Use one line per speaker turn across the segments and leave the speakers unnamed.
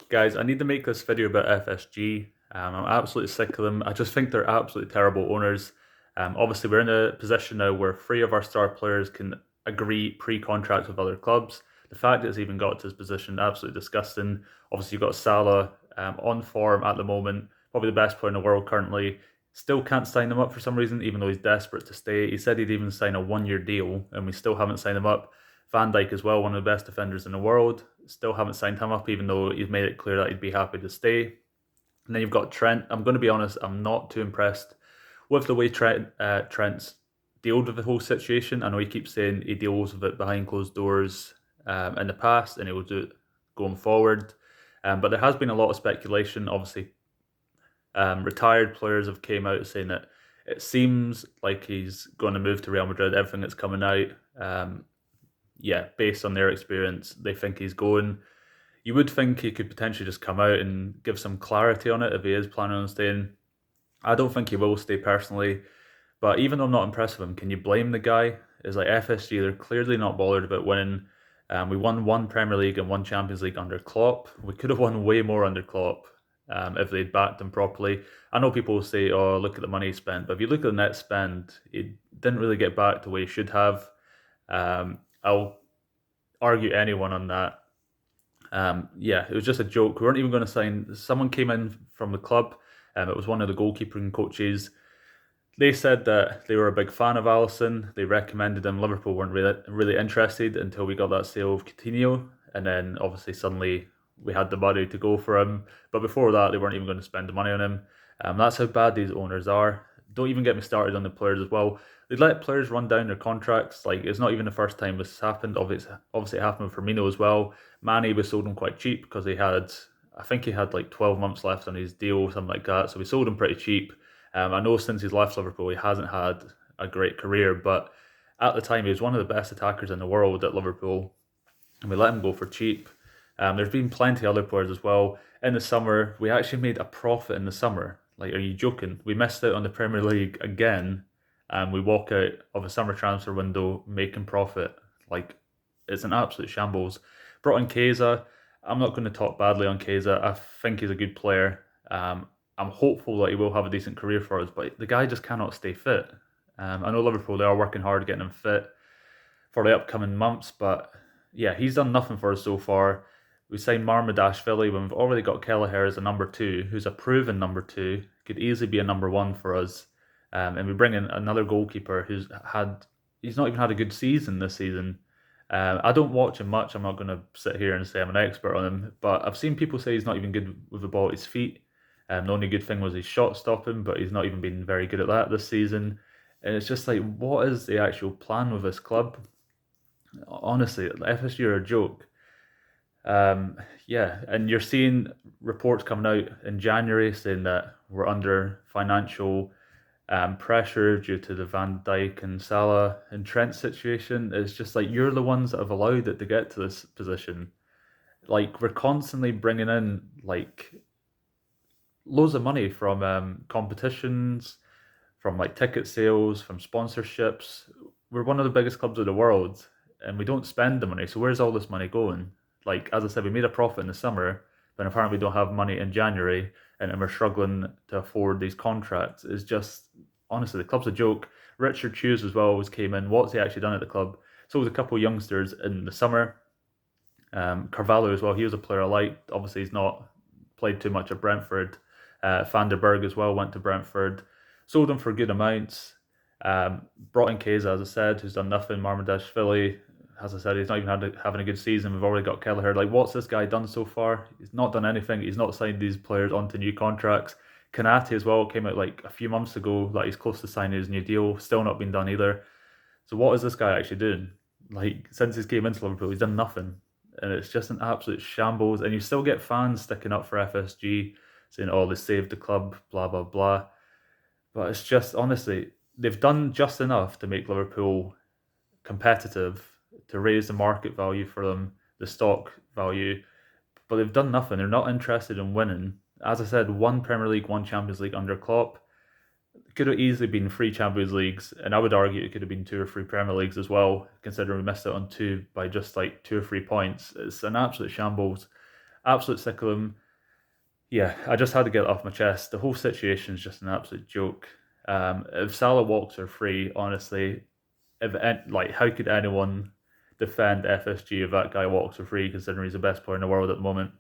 Guys, I need to make this video about FSG. I'm absolutely sick of them. I just think they're absolutely terrible owners. Obviously, we're in a position now where three of our star players can agree pre-contracts with other clubs. The fact that it's even got to this position, absolutely disgusting. Obviously, you've got Salah on form at the moment, probably the best player in the world currently. Still can't sign him up for some reason, even though he's desperate to stay. He said he'd even sign a 1 year deal, and we still haven't signed him up. Van Dijk as well, one of the best defenders in the world. Still haven't signed him up, even though he's made it clear that he'd be happy to stay. And then you've got Trent. I'm going to be honest, I'm not too impressed with the way Trent's dealt with the whole situation. I know he keeps saying he deals with it behind closed doors in the past, and he will do it going forward. But there has been a lot of speculation. Obviously, retired players have came out saying that it seems like he's going to move to Real Madrid. Everything that's coming out, based on their experience, they think he's going. You would think he could potentially just come out and give some clarity on it if he is planning on staying. I don't think he will stay personally, but even though I'm not impressed with him, can you blame the guy? It's like FSG, they're clearly not bothered about winning. We won one Premier League and one Champions League under Klopp. We could have won way more under Klopp if they'd backed him properly. I know people will say, oh, look at the money he spent, but if you look at the net spend, he didn't really get back the way he should have. I'll argue anyone on that. It was just a joke. We weren't even going to sign. Someone came in from the club. It was one of the goalkeeping coaches. They said that they were a big fan of Alisson. They recommended him. Liverpool weren't really interested until we got that sale of Coutinho, and then obviously suddenly we had the money to go for him. But before that, they weren't even going to spend the money on him. That's how bad these owners are. Don't even get me started on the players as well. They let players run down their contracts. Like, it's not even the first time this has happened. Obviously it happened with Firmino as well. Mane was sold him quite cheap because I think he had like 12 months left on his deal, something like that. So we sold him pretty cheap. I know since he's left Liverpool, he hasn't had a great career, but at the time he was one of the best attackers in the world at Liverpool, and we let him go for cheap. There's been plenty of other players as well. In the summer, we actually made a profit in the summer. Like, are you joking? We missed out on the Premier League again, and we walk out of a summer transfer window making profit. Like, it's an absolute shambles. Brought in Keza. I'm not going to talk badly on Keza. I think he's a good player. I'm hopeful that he will have a decent career for us, but the guy just cannot stay fit. I know Liverpool, they are working hard getting him fit for the upcoming months, but yeah, he's done nothing for us so far. We signed Marmadashvili when we've already got Kelleher as a number two, who's a proven number two, could easily be a number one for us. And we bring in another goalkeeper he's not even had a good season this season. I don't watch him much. I'm not going to sit here and say I'm an expert on him, but I've seen people say he's not even good with the ball at his feet. The only good thing was his shot stopping, but he's not even been very good at that this season. And it's just like, what is the actual plan with this club? Honestly, the FSG are a joke. And you're seeing reports coming out in January saying that we're under financial pressure due to the Van Dijk and Salah and Trent situation. It's just like, you're the ones that have allowed it to get to this position. Like, we're constantly bringing in like loads of money from competitions, from like ticket sales, from sponsorships. We're one of the biggest clubs of the world, and we don't spend the money. So where's all this money going? Like, as I said, we made a profit in the summer, but apparently we don't have money in January, and we're struggling to afford these contracts. It's just, honestly, the club's a joke. Richard Hughes as well always came in. What's he actually done at the club? So was a couple of youngsters in the summer. Carvalho as well, he was a player I liked. Obviously, he's not played too much at Brentford. Van der Berg as well went to Brentford. Sold him for good amounts. Brought in Keza, as I said, who's done nothing. Marmadashvili, as I said, he's not even having a good season. We've already got Kelleher. Like, what's this guy done so far? He's not done anything. He's not signed these players onto new contracts. Kanate as well came out like a few months ago that he's close to signing his new deal. Still not been done either. So what is this guy actually doing? Like, since he came into Liverpool, he's done nothing. And it's just an absolute shambles. And you still get fans sticking up for FSG, saying, oh, they saved the club, blah, blah, blah. But it's just, honestly, they've done just enough to make Liverpool competitive, to raise the market value for them, the stock value, but they've done nothing. They're not interested in winning. As I said, one Premier League, one Champions League under Klopp. It could have easily been 3 Champions Leagues, and I would argue it could have been 2 or 3 Premier Leagues as well, considering we missed out on two by just like 2 or 3 points. It's an absolute shambles. Absolute sick of him. Yeah, I just had to get it off my chest. The whole situation is just an absolute joke. If Salah walks are free, honestly, how could anyone defend FSG if that guy walks for free, considering he's the best player in the world at the moment?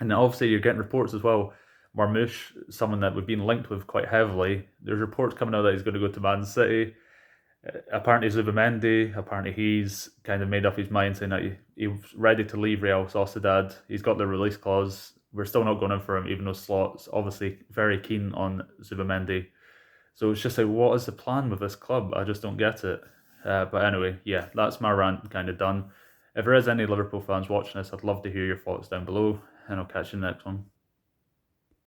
And then obviously you're getting reports as well. Marmoush, someone that we've been linked with quite heavily. There's reports coming out that he's going to go to Man City. Apparently Zubimendi, apparently he's kind of made up his mind saying that he's ready to leave Real Sociedad. He's got the release clause. We're still not going in for him, even though Slot's obviously very keen on Zubimendi. So it's just like, what is the plan with this club? I just don't get it. But anyway, yeah, that's my rant kind of done. If there is any Liverpool fans watching this, I'd love to hear your thoughts down below, and I'll catch you in the next one.